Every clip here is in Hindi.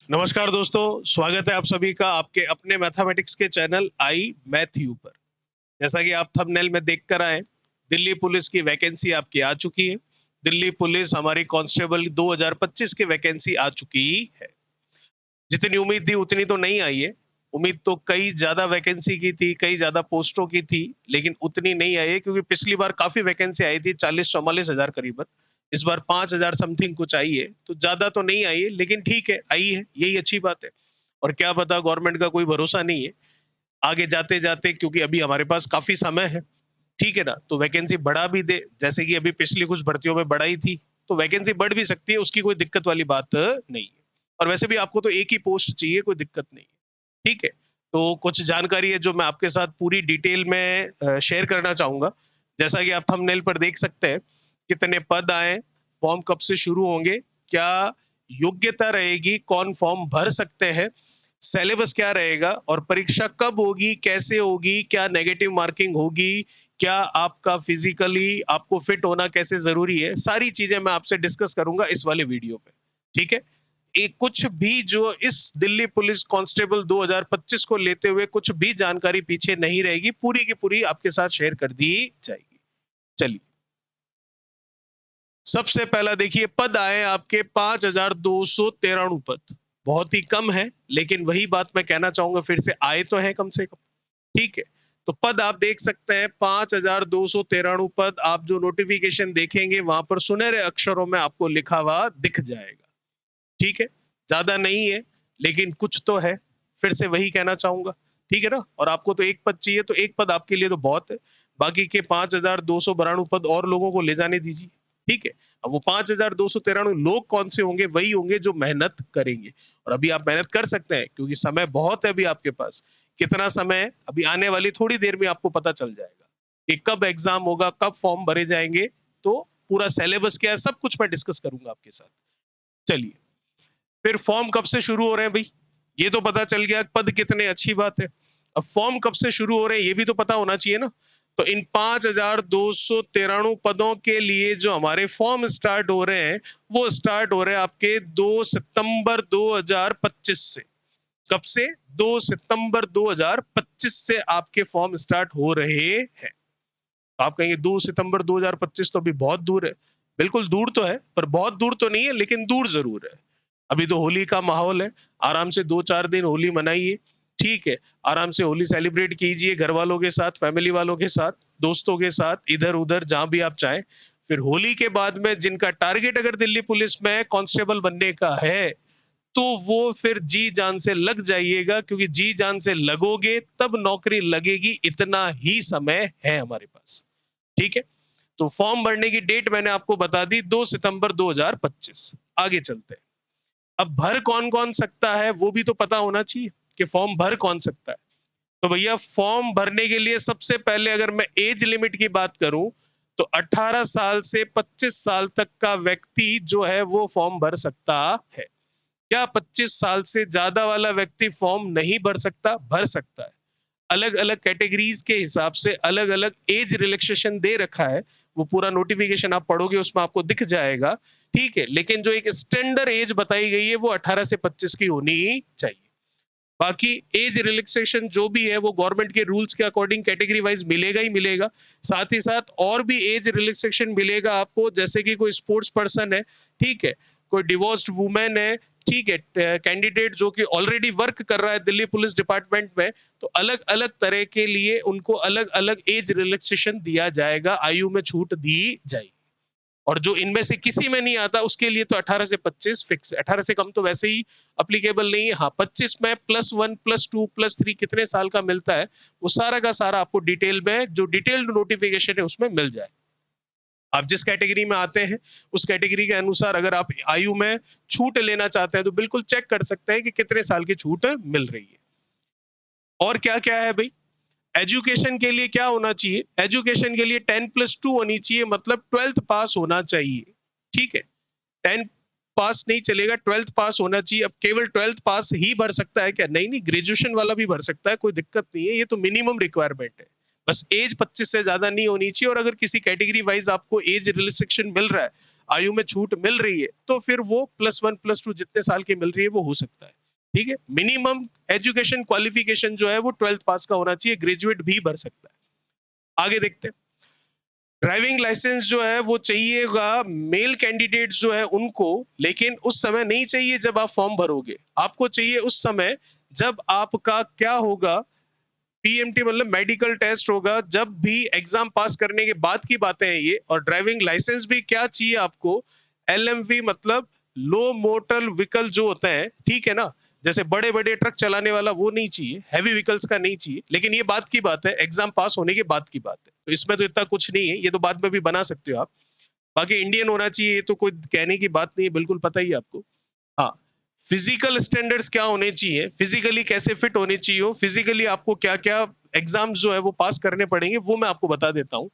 नमस्कार दोस्तों, स्वागत है आप सभी का आपके अपने मैथमेटिक्स के चैनल आई मैथ यू पर। जैसा कि आप थंबनेल में देख कर आए, दिल्ली पुलिस की वैकेंसी आपकी आ चुकी है। दिल्ली पुलिस हमारी कांस्टेबल 2025 की वैकेंसी आ चुकी है। जितनी उम्मीद थी उतनी तो नहीं आई है। उम्मीद तो कई ज्यादा वैकेंसी की थी, कई ज्यादा पोस्टों की थी, लेकिन उतनी नहीं आई है क्योंकि पिछली बार काफी वैकेंसी आई थी, 40-44 हजार करीबन। इस बार 5,000 समथिंग कुछ आई है, तो ज्यादा तो नहीं आई है, लेकिन ठीक है, आई है, यही अच्छी बात है। और क्या पता, गवर्नमेंट का कोई भरोसा नहीं है। आगे जाते जाते, क्योंकि अभी हमारे पास काफी समय है, ठीक है ना, तो वैकेंसी बढ़ा भी दे, जैसे कि अभी पिछली कुछ भर्तियों में बढ़ाई थी, तो वैकेंसी बढ़ भी सकती है, उसकी कोई दिक्कत वाली बात नहीं है। और वैसे भी आपको तो एक ही पोस्ट चाहिए, कोई दिक्कत नहीं है, ठीक है। तो कुछ जानकारी है जो मैं आपके साथ पूरी डिटेल में शेयर करना चाहूंगा। जैसा कि आप थंबनेल पर देख सकते हैं, कितने पद आए, फॉर्म कब से शुरू होंगे, क्या योग्यता रहेगी, कौन फॉर्म भर सकते हैं, सिलेबस क्या रहेगा और परीक्षा कब होगी, कैसे होगी, क्या नेगेटिव मार्किंग होगी, क्या आपका फिजिकली आपको फिट होना कैसे जरूरी है, सारी चीजें मैं आपसे डिस्कस करूंगा इस वाले वीडियो पे, ठीक है। एक कुछ भी जो इस दिल्ली पुलिस कांस्टेबल 2025 को लेते हुए कुछ भी जानकारी पीछे नहीं रहेगी, पूरी की पूरी आपके साथ शेयर कर दी जाएगी। चलिए, सबसे पहला देखिए, पद आए आपके 5,293 पद। बहुत ही कम है, लेकिन वही बात मैं कहना चाहूंगा, फिर से आए तो है कम से कम, ठीक है। तो पद आप देख सकते हैं, 5,293 पद। आप जो नोटिफिकेशन देखेंगे वहां पर सुनहरे अक्षरों में आपको लिखा हुआ दिख जाएगा, ठीक है। ज्यादा नहीं है, लेकिन कुछ तो है, फिर से वही कहना चाहूंगा, ठीक है ना। और आपको तो एक पद चाहिए, तो एक पद आपके लिए तो बहुत है। बाकी के 5,292 पद और लोगों को ले जाने दीजिए, ठीक है। अब वो 5,293 लोग कौन से होंगे? वही होंगे जो मेहनत करेंगे। और अभी आप मेहनत कर सकते हैं, क्योंकि समय बहुत है अभी आपके पास। कितना समय है? अभी आने वाली थोड़ी देर में आपको पता चल जाएगा कि कब एग्जाम होगा, कब फॉर्म भरे जाएंगे। तो पूरा सिलेबस क्या है, सब कुछ मैं डिस्कस करूंगा आपके साथ। चलिए, फिर फॉर्म कब से शुरू हो रहे हैं भाई, ये तो पता चल गया, पद कितने, अच्छी बात है। अब फॉर्म कब से शुरू हो रहे हैं ये भी तो पता होना चाहिए ना। तो इन 5,293 पदों के लिए जो हमारे फॉर्म स्टार्ट हो रहे हैं, वो स्टार्ट हो रहे हैं आपके 2 सितंबर 2025 से। कब से? 2 सितंबर 2025 से आपके फॉर्म स्टार्ट हो रहे हैं। आप कहेंगे 2 सितंबर 2025 तो अभी बहुत दूर है। बिल्कुल दूर तो है, पर बहुत दूर तो नहीं है, लेकिन दूर जरूर है। अभी तो होली का माहौल है, आराम से 2-4 दिन होली मनाइए, ठीक है। आराम से होली सेलिब्रेट कीजिए, घर वालों के साथ, फैमिली वालों के साथ, दोस्तों के साथ, इधर उधर जहां भी आप चाहें। फिर होली के बाद में जिनका टारगेट अगर दिल्ली पुलिस में कांस्टेबल बनने का है, तो वो फिर जी जान से लग जाइएगा, क्योंकि जी जान से लगोगे तब नौकरी लगेगी, इतना ही समय है हमारे पास, ठीक है। तो फॉर्म भरने की डेट मैंने आपको बता दी, 2 सितंबर 2025। आगे चलते हैं। अब भर कौन कौन सकता है वो भी तो पता होना चाहिए कि फॉर्म भर कौन सकता है। तो भैया, फॉर्म भरने के लिए सबसे पहले अगर मैं एज लिमिट की बात करूं, तो 18 साल से 25 साल तक का व्यक्ति जो है वो फॉर्म भर सकता है। क्या 25 साल से ज्यादा वाला व्यक्ति फॉर्म नहीं भर सकता? भर सकता है। अलग अलग कैटेगरीज के हिसाब से अलग अलग एज रिलैक्सेशन दे रखा है। वो पूरा नोटिफिकेशन आप पढ़ोगे, उसमें आपको दिख जाएगा, ठीक है। लेकिन जो एक स्टैंडर्ड एज बताई गई है वो 18 से 25 की होनी चाहिए। बाकी एज रिलैक्सेशन जो भी है वो गवर्नमेंट के रूल्स के अकॉर्डिंग कैटेगरी वाइज मिलेगा ही मिलेगा। साथ ही साथ और भी एज रिलैक्सेशन मिलेगा आपको, जैसे कि कोई स्पोर्ट्स पर्सन है, ठीक है, कोई डिवोर्स्ड वुमेन है, ठीक है, कैंडिडेट जो कि ऑलरेडी वर्क कर रहा है दिल्ली पुलिस डिपार्टमेंट में, तो अलग अलग तरह के लिए उनको अलग अलग एज रिलैक्सेशन दिया जाएगा, आयु में छूट दी जाएगी। और जो इनमें से किसी में नहीं आता उसके लिए तो 18 से 25 फिक्स है। 18 से कम तो वैसे ही अप्लीकेबल नहीं है। हाँ, 25 में +1 +2 +3 कितने साल का मिलता है, वो सारा का सारा आपको डिटेल में, जो डिटेल्ड नोटिफिकेशन है उसमें मिल जाए। आप जिस कैटेगरी में आते हैं उस कैटेगरी के अनुसार अगर आप आयु में छूट लेना चाहते हैं तो बिल्कुल चेक कर सकते हैं कि कितने साल की छूट मिल रही है। और क्या क्या है भाई, एजुकेशन के लिए क्या होना चाहिए? एजुकेशन के लिए 10+2 होनी चाहिए, मतलब 12th पास होना चाहिए, ठीक है। 10 पास नहीं चलेगा, 12th पास होना चाहिए। अब केवल 12th पास ही भर सकता है क्या? नहीं नहीं, ग्रेजुएशन वाला भी भर सकता है, कोई दिक्कत नहीं है, ये तो मिनिमम रिक्वायरमेंट है। बस एज 25 से ज्यादा नहीं होनी चाहिए। और अगर किसी कैटेगरी वाइज आपको एज रिलैक्सेशन मिल रहा है, आयु में छूट मिल रही है तो फिर वो +1 +2 जितने साल की मिल रही है वो हो सकता है। ठीक है, मिनिमम एजुकेशन क्वालिफिकेशन जो है वो 12th पास का होना चाहिए, ग्रेजुएट भी भर सकता है। आगे देखते हैं, ड्राइविंग लाइसेंस जो है वो चाहिएगा मेल कैंडिडेट्स जो है उनको, लेकिन उस समय नहीं चाहिए जब आप फॉर्म भरोगे, आपको चाहिए उस समय जब आपका क्या होगा, पीएमटी मतलब मेडिकल टेस्ट होगा, जब भी एग्जाम पास करने के बाद की बातें हैं ये। और ड्राइविंग लाइसेंस भी क्या चाहिए आपको, एलएमवी मतलब लो मोटर व्हीकल जो होता है, ठीक है ना, जैसे बड़े बड़े ट्रक चलाने वाला वो नहीं चाहिए, हैवी व्हीकल्स का नहीं चाहिए, लेकिन ये बात की बात है, एग्जाम पास होने के बाद की बात है, तो इसमें तो इतना कुछ नहीं है, ये तो बाद में भी बना सकते हो आप। बाकी इंडियन होना चाहिए, ये तो कोई कहने की बात नहीं है, बिल्कुल पता ही है आपको। हाँ, फिजिकल स्टैंडर्ड्स क्या होने चाहिए, फिजिकली कैसे फिट होने चाहिए हो, फिजिकली आपको क्या क्या एग्जाम्स जो है वो पास करने पड़ेंगे, वो मैं आपको बता देता हूँ।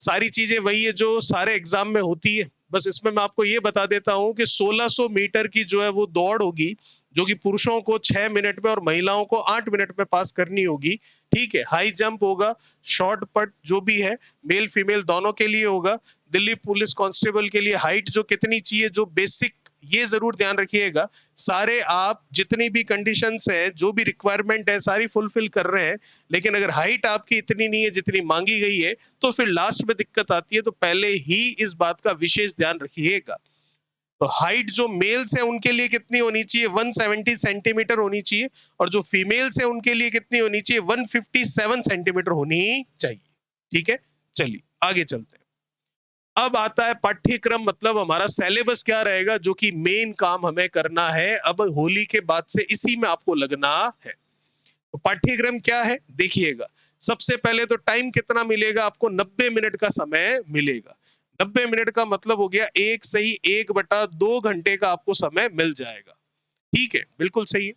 सारी चीजें वही है जो सारे एग्जाम में होती है, बस इसमें मैं आपको ये बता देता हूँ कि 1600 मीटर की जो है वो दौड़ होगी, जो कि पुरुषों को 6 मिनट में और महिलाओं को 8 मिनट में पास करनी होगी। ठीक है, हाई जंप होगा, शॉर्ट पट जो भी है मेल फीमेल दोनों के लिए होगा। दिल्ली पुलिस कांस्टेबल के लिए हाइट जो कितनी चाहिए, जो बेसिक, ये जरूर ध्यान रखिएगा, सारे आप जितनी भी कंडीशंस है, जो भी रिक्वायरमेंट है, सारी फुलफिल कर रहे हैं, लेकिन अगर हाइट आपकी इतनी नहीं है जितनी मांगी गई है तो फिर लास्ट में दिक्कत आती है, तो पहले ही इस बात का विशेष ध्यान रखिएगा। तो हाइट जो मेल्स है उनके लिए कितनी होनी चाहिए, 170 सेंटीमीटर होनी चाहिए, और जो फीमेल्स है उनके लिए कितनी होनी चाहिए, 157 सेंटीमीटर होनी चाहिए। ठीक है, चलिए आगे चलते हैं। अब आता है पाठ्यक्रम, मतलब हमारा सिलेबस क्या रहेगा, जो कि मेन काम हमें करना है अब होली के बाद से, इसी में आपको लगना है। तो पाठ्यक्रम क्या है देखिएगा, सबसे पहले तो टाइम कितना मिलेगा आपको, 90 मिनट का समय मिलेगा। 90 मिनट का मतलब हो गया 1/2 घंटे का आपको समय मिल जाएगा। ठीक है, बिल्कुल सही है।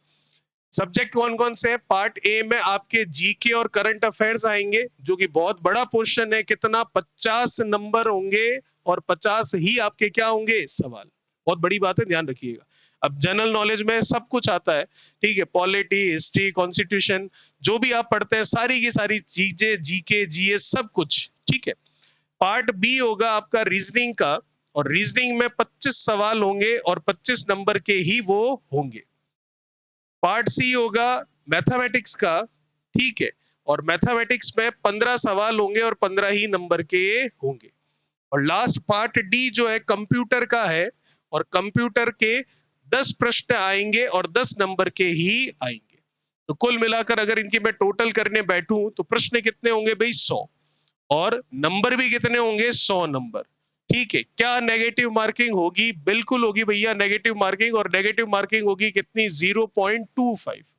सब्जेक्ट कौन कौन से हैं, पार्ट ए में आपके जीके और करंट अफेयर्स आएंगे, जो कि बहुत बड़ा पोर्शन है, कितना 50 नंबर होंगे, और 50 ही आपके क्या होंगे, सवाल। बहुत बड़ी बात है, ध्यान रखिएगा। अब जनरल नॉलेज में सब कुछ आता है, ठीक है, पॉलिटी, हिस्ट्री, कॉन्स्टिट्यूशन, जो भी आप पढ़ते हैं सारी की सारी चीजें, जीके जीएस सब कुछ। ठीक है, पार्ट बी होगा आपका रीजनिंग का, और रीजनिंग में 25 सवाल होंगे और 25 नंबर के ही वो होंगे। पार्ट सी होगा मैथमेटिक्स का, ठीक है, और मैथमेटिक्स में 15 सवाल होंगे और 15 ही नंबर के होंगे। और लास्ट पार्ट डी जो है कंप्यूटर का है, और कंप्यूटर के 10 प्रश्न आएंगे और 10 नंबर के ही आएंगे। तो कुल मिलाकर अगर इनकी मैं टोटल करने बैठूं तो प्रश्न कितने होंगे भाई, 100, और नंबर भी कितने होंगे, 100 नंबर। ठीक है, क्या नेगेटिव मार्किंग होगी, बिल्कुल होगी भैया नेगेटिव मार्किंग, और नेगेटिव मार्किंग होगी कितनी, 0.25,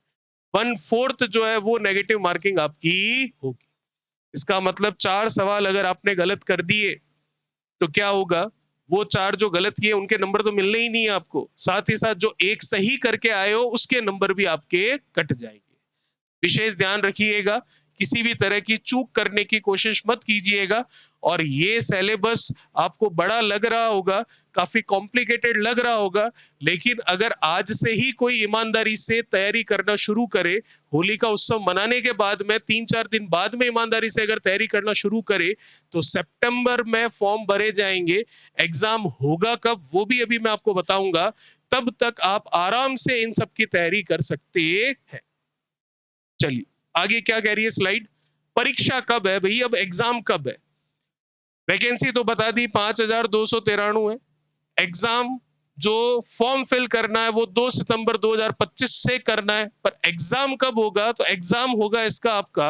1/4 जो है वो नेगेटिव मार्किंग आपकी होगी। इसका मतलब 4 सवाल अगर आपने गलत कर दिए तो क्या होगा, वो 4 जो गलत किए उनके नंबर तो मिलने ही नहीं है आपको, साथ ही साथ जो एक सही करके आए हो उसके नंबर भी आपके कट जाएंगे। विशेष ध्यान रखिएगा, किसी भी तरह की चूक करने की कोशिश मत कीजिएगा। और ये सिलेबस आपको बड़ा लग रहा होगा, काफी कॉम्प्लिकेटेड लग रहा होगा, लेकिन अगर आज से ही कोई ईमानदारी से तैयारी करना शुरू करे, होली का उत्सव मनाने के बाद में 3-4 दिन बाद में ईमानदारी से अगर तैयारी करना शुरू करे, तो सितंबर में फॉर्म भरे जाएंगे। एग्जाम होगा कब वो भी अभी मैं आपको बताऊंगा, तब तक आप आराम से इन सब की तैयारी कर सकते हैं। चलिए आगे क्या कह रही है स्लाइड, परीक्षा कब है भाई, अब एग्जाम कब है। वैकेंसी तो बता दी 5293 है। एग्जाम जो फॉर्म फिल करना है वो 2 सितंबर 2025 से करना है, पर एग्जाम कब होगा, तो एग्जाम होगा इसका आपका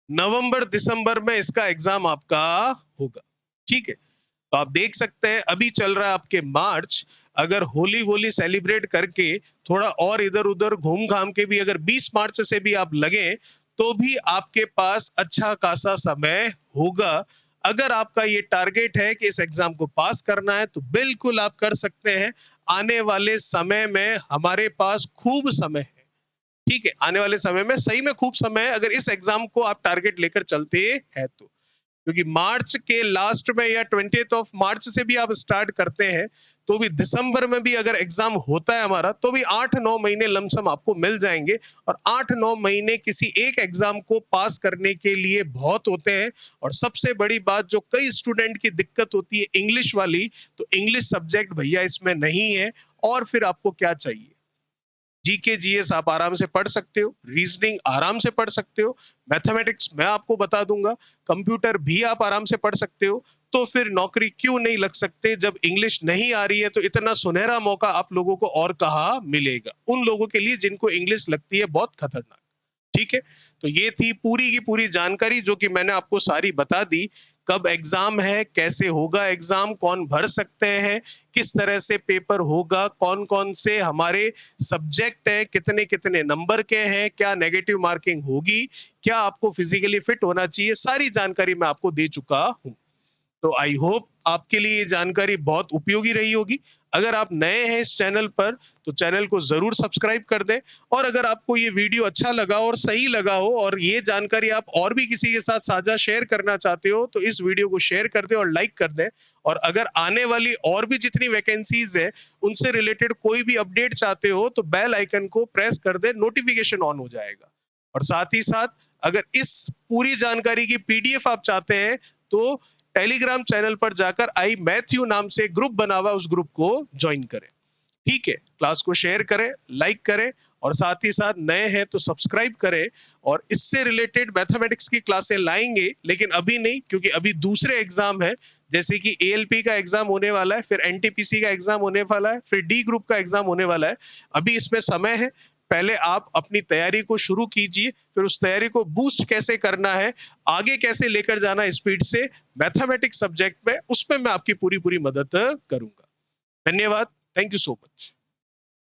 नवंबर दिसंबर में, इसका एग्जाम आपका होगा। ठीक है, तो आप देख सकते हैं अभी चल रहा है आपके मार्च, अगर होली वोली सेलिब्रेट करके थोड़ा और इधर उधर घूम घाम के भी अगर 20 मार्च से भी आप लगे, तो भी आपके पास अच्छा खासा समय होगा। अगर आपका ये टारगेट है कि इस एग्जाम को पास करना है तो बिल्कुल आप कर सकते हैं। आने वाले समय में हमारे पास खूब समय है। ठीक है, आने वाले समय में सही में खूब समय है, अगर इस एग्जाम को आप टारगेट लेकर चलते हैं तो। क्योंकि मार्च के लास्ट में या 20th ऑफ मार्च से भी आप स्टार्ट करते हैं तो भी दिसंबर में भी अगर एग्जाम होता है हमारा तो भी 8-9 महीने लमसम आपको मिल जाएंगे, और 8-9 महीने किसी एक एग्जाम को पास करने के लिए बहुत होते हैं। और सबसे बड़ी बात जो कई स्टूडेंट की दिक्कत होती है इंग्लिश वाली, तो इंग्लिश सब्जेक्ट भैया इसमें नहीं है, और फिर आपको क्या चाहिए? जीके जीएस आप आराम से पढ़ सकते हो, रीजनिंग आराम से पढ़ सकते हो, मैथमेटिक्स मैं आपको बता दूंगा, कंप्यूटर भी आप आराम से पढ़ सकते हो। तो फिर नौकरी क्यों नहीं लग सकते? जब इंग्लिश नहीं आ रही है तो इतना सुनहरा मौका आप लोगों को और कहाँ मिलेगा? उन लोगों के लिए जिनको इंग्लिश लगती है बहुत खतरनाक। ठीक है, तो ये थी पूरी की पूरी जानकारी जो कि मैंने आपको सारी बता दी। कब एग्जाम है, कैसे होगा एग्जाम, कौन भर सकते हैं, किस तरह से पेपर होगा, कौन कौन से हमारे सब्जेक्ट है, कितने कितने नंबर के हैं, क्या नेगेटिव मार्किंग होगी, क्या आपको फिजिकली फिट होना चाहिए, सारी जानकारी मैं आपको दे चुका हूं। तो आई होप आपके लिए ये जानकारी बहुत उपयोगी रही होगी। अगर आप नए हैं इस चैनल पर तो चैनल को जरूर सब्सक्राइब कर दें, और अगर आपको ये वीडियो अच्छा लगा और सही लगा हो और ये जानकारी आप और भी किसी के साथ साझा शेयर करना चाहते हो तो इस वीडियो को शेयर कर दें और लाइक कर दें। और अगर आने वाली और भी जितनी वैकेंसीज है उनसे रिलेटेड कोई भी अपडेट चाहते हो तो बेल आइकन को प्रेस कर दें, नोटिफिकेशन ऑन हो जाएगा। और साथ ही साथ अगर इस पूरी जानकारी की पीडीएफ आप चाहते हैं तो टेलीग्राम चैनल पर जाकर आई मैथ्यू नाम से ग्रुप बना हुआ, उस ग्रुप को ज्वाइन करें। ठीक है, क्लास को शेयर करें, लाइक करें, और साथ ही साथ नए हैं तो सब्सक्राइब करें। और इससे रिलेटेड मैथमेटिक्स की क्लासें लाएंगे, लेकिन अभी नहीं, क्योंकि अभी दूसरे एग्जाम है, जैसे कि एएलपी का एग्जाम होने वाला है, फिर एनटीपीसी का एग्जाम होने वाला है, फिर डी ग्रुप का एग्जाम होने वाला है। अभी इसमें समय है, पहले आप अपनी तैयारी को शुरू कीजिए, फिर उस तैयारी को बूस्ट कैसे करना है, आगे कैसे लेकर जाना स्पीड से मैथमेटिक्स सब्जेक्ट में, उसमें मैं आपकी पूरी पूरी मदद करूंगा। धन्यवाद, थैंक यू सो मच।